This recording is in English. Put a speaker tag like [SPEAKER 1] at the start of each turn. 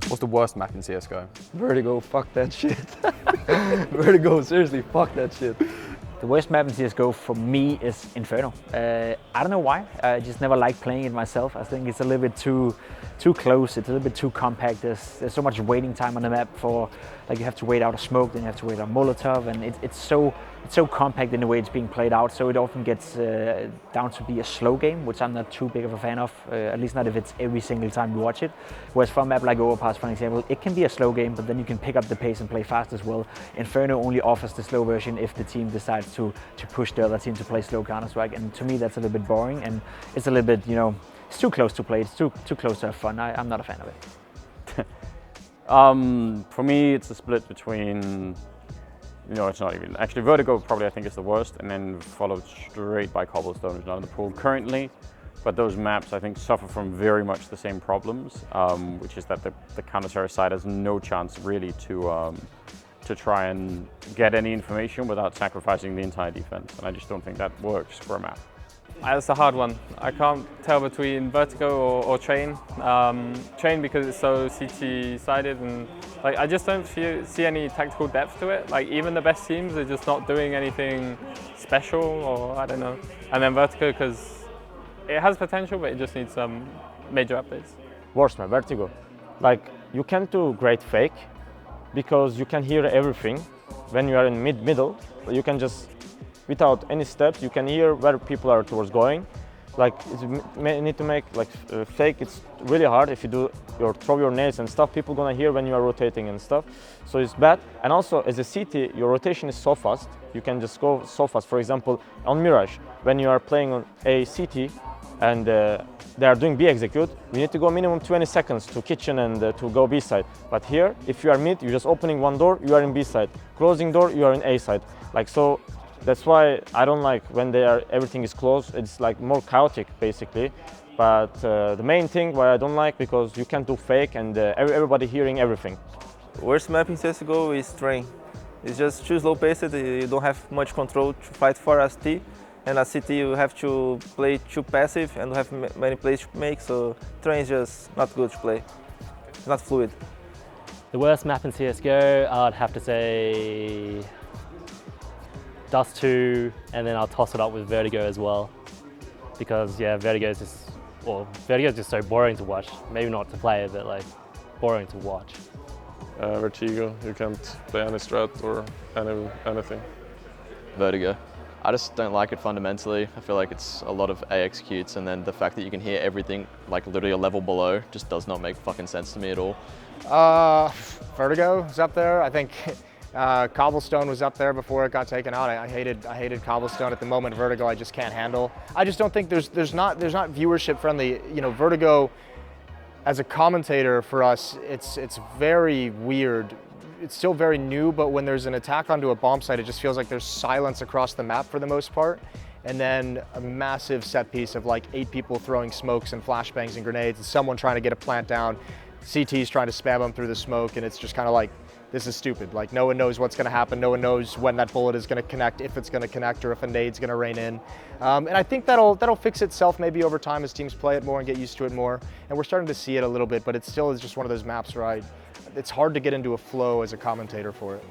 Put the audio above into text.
[SPEAKER 1] What's the worst map in CSGO?
[SPEAKER 2] Vertigo, fuck that shit. Vertigo, seriously, fuck that shit.
[SPEAKER 3] The worst map in CSGO for me is Inferno. I don't know why, I just never liked playing it myself. I think it's a little bit too close, it's a little bit too compact. There's so much waiting time on the map for, like, you have to wait out a smoke, then you have to wait out a Molotov, and it's so compact in the way it's being played out, so it often gets down to be a slow game, which I'm not too big of a fan of, at least not if it's every single time you watch it. Whereas for a map like Overpass, for example, it can be a slow game, but then you can pick up the pace and play fast as well. Inferno only offers the slow version if the team decides to push the other team to play slow Counter-Strike, and to me that's a little bit boring, and it's a little bit, you know, it's too close to play, it's too close to have fun. I'm not a fan of it.
[SPEAKER 4] For me, it's a split between, you know, it's not even, actually Vertigo probably I think is the worst, and then followed straight by Cobblestone, who's not in the pool currently. But those maps I think suffer from very much the same problems, which is that the Counter-Strike side has no chance really to try and get any information without sacrificing the entire defense, and I just don't think that works for a map.
[SPEAKER 5] That's a hard one. I can't tell between Vertigo or Train. Train because it's so CT-sided, and like I just don't see any tactical depth to it. Like even the best teams are just not doing anything special, or I don't know. And then Vertigo because it has potential, but it just needs some major updates.
[SPEAKER 2] Worst map, Vertigo. Like, you can't do great fake because you can hear everything. When you are in middle, you can just, without any steps, you can hear where people are towards going. Like, you need to make like fake. It's really hard if you do throw your nades and stuff. People gonna hear when you are rotating and stuff. So it's bad. And also, as a CT, your rotation is so fast. You can just go so fast. For example, on Mirage, when you are playing on a CT and they are doing B execute, you need to go minimum 20 seconds to kitchen and to go B side. But here, if you are mid, you're just opening one door, you are in B side. Closing door, you are in A side. Like, so. That's why I don't like when everything is closed. It's like more chaotic basically. But the main thing why I don't like, because you can't do fake and everybody hearing everything.
[SPEAKER 6] Worst map in CSGO is Train. It's just too slow paced, you don't have much control to fight for a CT. And a CT you have to play too passive and have many plays to make, so Train is just not good to play. It's not fluid.
[SPEAKER 7] The worst map in CSGO, I'd have to say Dust 2, and then I'll toss it up with Vertigo as well, because yeah, Vertigo is just so boring to watch. Maybe not to play, but like boring to watch.
[SPEAKER 8] Vertigo, you can't play any strat or anything.
[SPEAKER 9] Vertigo. I just don't like it fundamentally. I feel like it's a lot of A executes, and then the fact that you can hear everything like literally a level below just does not make fucking sense to me at all.
[SPEAKER 10] Vertigo is up there. I think Cobblestone was up there before it got taken out. I hated Cobblestone. At the moment, Vertigo I just can't handle. I just don't think there's not viewership friendly. You know, Vertigo as a commentator for us, it's very weird. It's still very new, but when there's an attack onto a bomb site, it just feels like there's silence across the map for the most part. And then a massive set piece of like 8 people throwing smokes and flashbangs and grenades, and someone trying to get a plant down. CT's trying to spam them through the smoke, and it's just kind of like, this is stupid. Like, no one knows what's going to happen. No one knows when that bullet is going to connect, if it's going to connect, or if a nade's going to rain in. And I think that'll fix itself maybe over time as teams play it more and get used to it more. And we're starting to see it a little bit, but it still is just one of those maps where it's hard to get into a flow as a commentator for it.